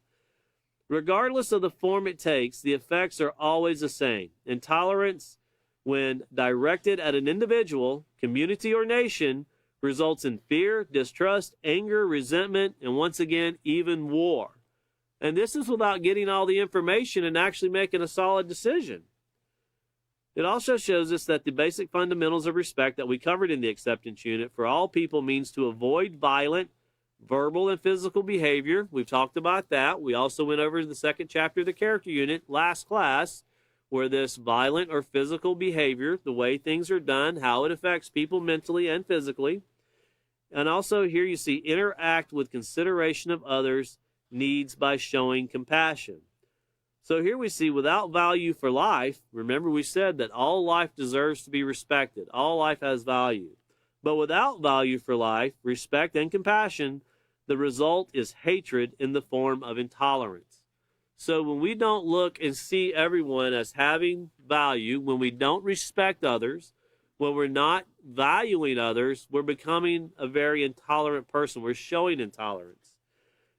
Regardless of the form it takes, the effects are always the same. Intolerance, when directed at an individual, community, or nation, results in fear, distrust, anger, resentment, and once again, even war. And this is without getting all the information and actually making a solid decision. It also shows us that the basic fundamentals of respect that we covered in the acceptance unit for all people means to avoid violent, verbal, and physical behavior. We've talked about that. We also went over the second chapter of the character unit last class, where this violent or physical behavior, the way things are done, how it affects people mentally and physically. And also here you see interact with consideration of others' needs by showing compassion. So here we see without value for life, remember we said that all life deserves to be respected. All life has value. But without value for life, respect, and compassion, the result is hatred in the form of intolerance. So when we don't look and see everyone as having value, when we don't respect others, when we're not valuing others, we're becoming a very intolerant person. We're showing intolerance.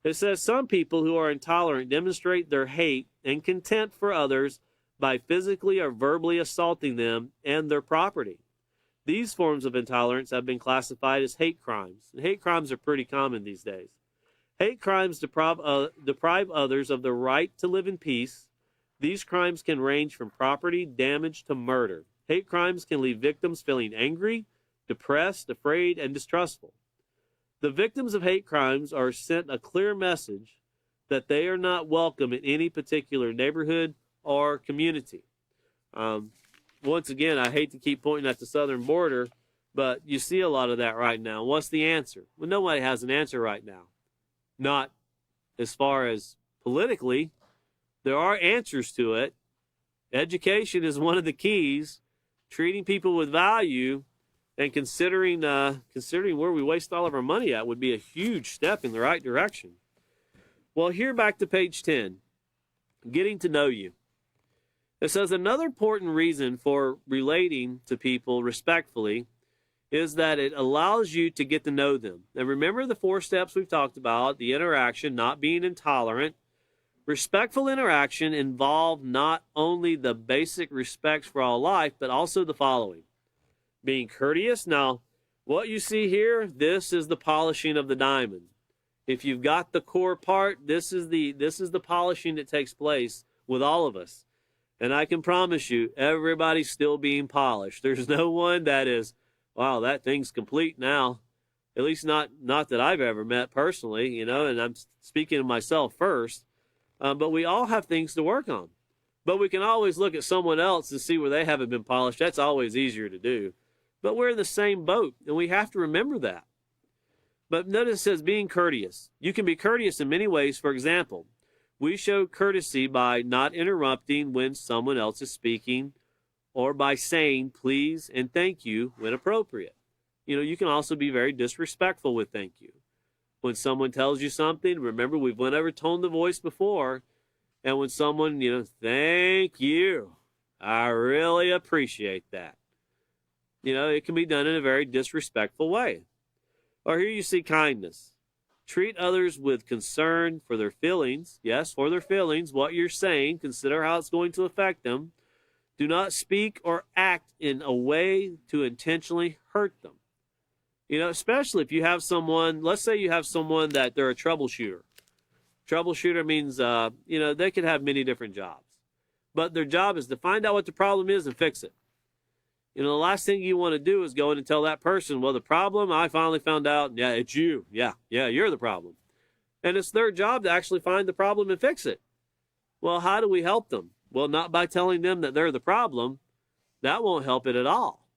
It says some people who are intolerant demonstrate their hate and contempt for others by physically or verbally assaulting them and their property. These forms of intolerance have been classified as hate crimes. And hate crimes are pretty common these days. Hate crimes deprive others of the right to live in peace. These crimes can range from property damage to murder. Hate crimes can leave victims feeling angry, depressed, afraid, and distrustful. The victims of hate crimes are sent a clear message that they are not welcome in any particular neighborhood or community. Once again, I hate to keep pointing at the southern border, but you see a lot of that right now. What's the answer? Well, nobody has an answer right now. Not as far as politically. There are answers to it. Education is one of the keys. Treating people with value and considering where we waste all of our money at would be a huge step in the right direction. Well, here back to page 10, getting to know you. It says another important reason for relating to people respectfully is that it allows you to get to know them. And remember the 4 steps we've talked about, the interaction, not being intolerant. Respectful interaction involves not only the basic respects for all life, but also the following. Being courteous. Now, what you see here, this is the polishing of the diamond. If you've got the core part, this is the polishing that takes place with all of us. And I can promise you, everybody's still being polished. There's no one that is, wow, that thing's complete now. At least not that I've ever met personally, and I'm speaking of myself first. But we all have things to work on. But we can always look at someone else and see where they haven't been polished. That's always easier to do. But we're in the same boat, and we have to remember that. But notice it says being courteous. You can be courteous in many ways. For example, we show courtesy by not interrupting when someone else is speaking or by saying please and thank you when appropriate. You can also be very disrespectful with thank you. When someone tells you something, remember we've went over tone of voice before, and when someone, thank you, I really appreciate that. It can be done in a very disrespectful way. Or here you see kindness. Treat others with concern for their feelings. Yes, for their feelings, what you're saying, consider how it's going to affect them. Do not speak or act in a way to intentionally hurt them. Especially if you have someone, let's say you have someone that they're a troubleshooter. Troubleshooter means, they could have many different jobs. But their job is to find out what the problem is and fix it. The last thing you want to do is go in and tell that person, well, the problem, I finally found out, yeah, it's you. Yeah, you're the problem. And it's their job to actually find the problem and fix it. Well, how do we help them? Well, not by telling them that they're the problem. That won't help it at all.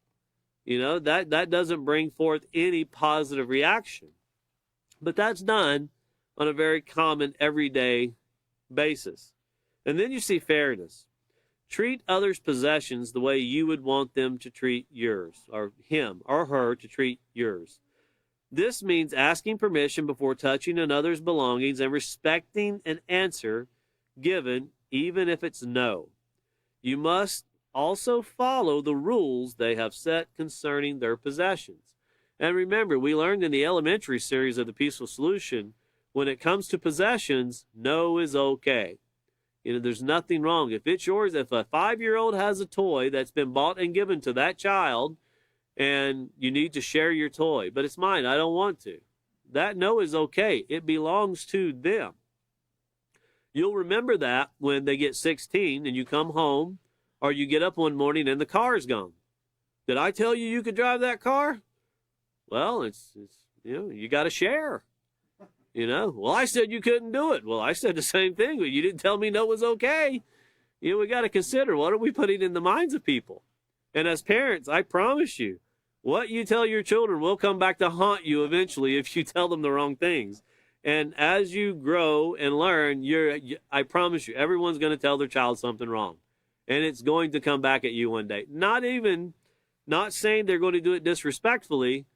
That doesn't bring forth any positive reaction. But that's done on a very common, everyday basis. And then you see fairness. Treat others' possessions the way you would want them to treat yours, or him or her to treat yours. This means asking permission before touching another's belongings and respecting an answer given, even if it's no. You must also follow the rules they have set concerning their possessions. And remember, we learned in the elementary series of the Peaceful Solution, when it comes to possessions, no is okay. There's nothing wrong. If it's yours, if a 5-year-old has a toy that's been bought and given to that child, and you need to share your toy, but it's mine, I don't want to. That no is okay. It belongs to them. You'll remember that when they get 16 and you come home, or you get up one morning and the car is gone. Did I tell you you could drive that car? Well, it's you got to share. Well, I said you couldn't do it. Well, I said the same thing, but you didn't tell me no was okay. We got to consider, what are we putting in the minds of people? And as parents, I promise you, what you tell your children will come back to haunt you eventually if you tell them the wrong things. And as you grow and learn, I promise you, everyone's going to tell their child something wrong. And it's going to come back at you one day. Not saying they're going to do it disrespectfully.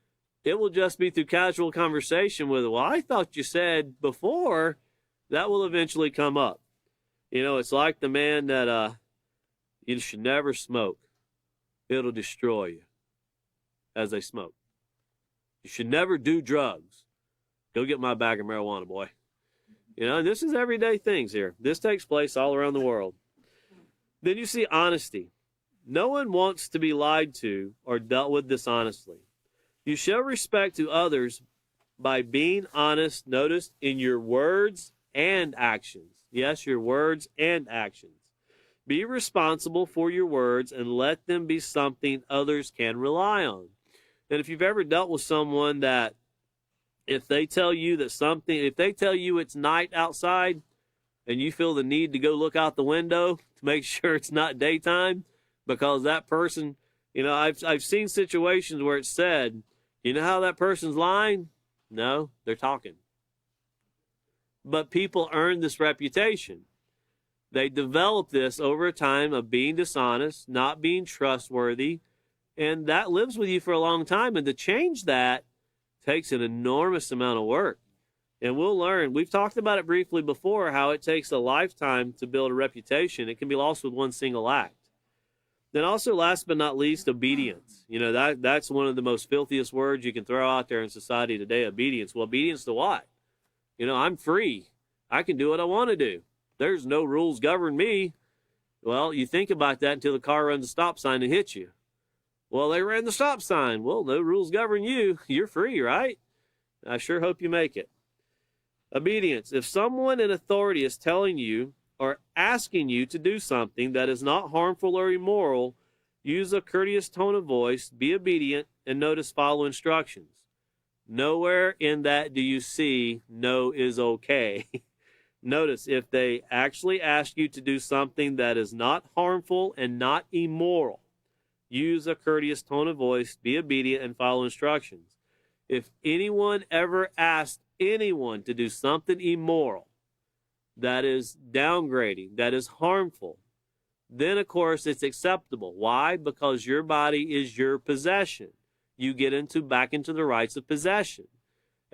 It will just be through casual conversation with, well, I thought you said before. That will eventually come up. It's like the man that you should never smoke. It'll destroy you as they smoke. You should never do drugs. Go get my bag of marijuana, boy. And this is everyday things here. This takes place all around the world. Then you see honesty. No one wants to be lied to or dealt with dishonestly. You show respect to others by being honest, notice, in your words and actions. Yes, your words and actions. Be responsible for your words and let them be something others can rely on. And if you've ever dealt with someone that if they tell you it's night outside and you feel the need to go look out the window to make sure it's not daytime because that person, I've seen situations where it's said, you know how that person's lying? No, they're talking. But people earn this reputation. They develop this over a time of being dishonest, not being trustworthy, and that lives with you for a long time. And to change that takes an enormous amount of work. And we'll learn. We've talked about it briefly before, how it takes a lifetime to build a reputation. It can be lost with one single act. Then also, last but not least, obedience. That's one of the most filthiest words you can throw out there in society today, obedience. Well, obedience to what? I'm free. I can do what I want to do. There's no rules govern me. Well, you think about that until the car runs a stop sign and hits you. Well, they ran the stop sign. Well, no rules govern you. You're free, right? I sure hope you make it. Obedience. If someone in authority is telling you or asking you to do something that is not harmful or immoral, use a courteous tone of voice, be obedient, and notice follow instructions. Nowhere in that do you see no is okay. Notice, if they actually ask you to do something that is not harmful and not immoral, use a courteous tone of voice, be obedient, and follow instructions. If anyone ever asked anyone to do something immoral, that is downgrading, that is harmful, then of course it's acceptable. Why? Because your body is your possession. You get back into the rights of possession.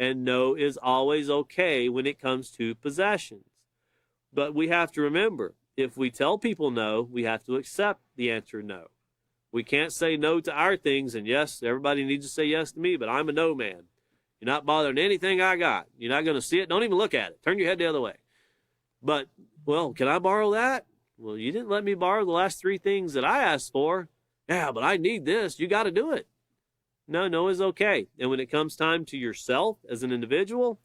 And no is always okay when it comes to possessions. But we have to remember, if we tell people no, we have to accept the answer no. We can't say no to our things, and yes, everybody needs to say yes to me, but I'm a no man. You're not bothering anything I got. You're not going to see it. Don't even look at it. Turn your head the other way. But, well, can I borrow that? Well, you didn't let me borrow the last 3 things that I asked for. Yeah, but I need this. You got to do it. No is okay. And when it comes time to yourself as an individual,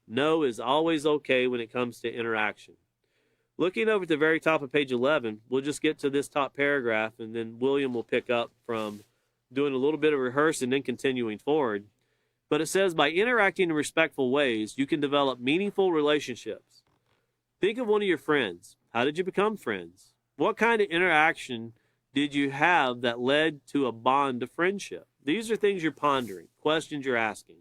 no is always okay when it comes to interaction. Looking over at the very top of page 11, we'll just get to this top paragraph, and then William will pick up from doing a little bit of rehearsing and then continuing forward. But it says, by interacting in respectful ways, you can develop meaningful relationships. Think of one of your friends. How did you become friends? What kind of interaction did you have that led to a bond of friendship? These are things you're pondering, questions you're asking.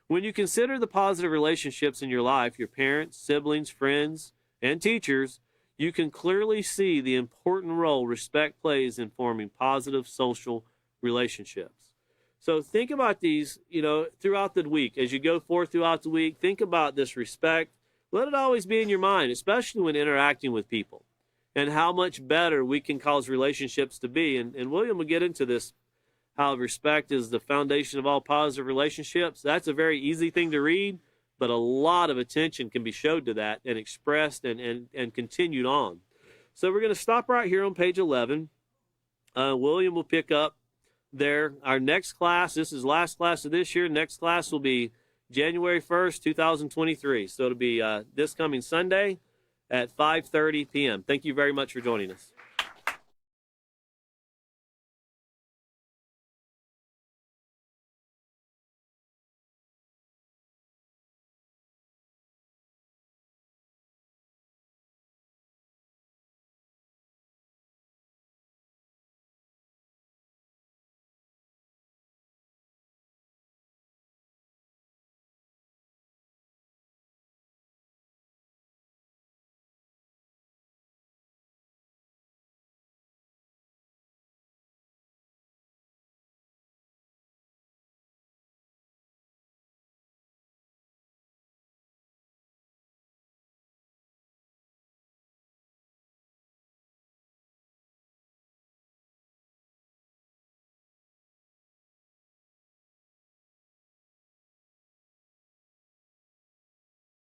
When you consider the positive relationships in your life, your parents, siblings, friends, and teachers, you can clearly see the important role respect plays in forming positive social relationships. So think about these, throughout the week. As you go forth throughout the week, think about this respect. Let it always be in your mind, especially when interacting with people, and how much better we can cause relationships to be. And William will get into this, how respect is the foundation of all positive relationships. That's a very easy thing to read, but a lot of attention can be showed to that and expressed and continued on. So we're going to stop right here on page 11. William will pick up there. Our next class, this is last class of this year. Next class will be January 1st, 2023. So it'll be this coming Sunday at 5:30 p.m. Thank you very much for joining us.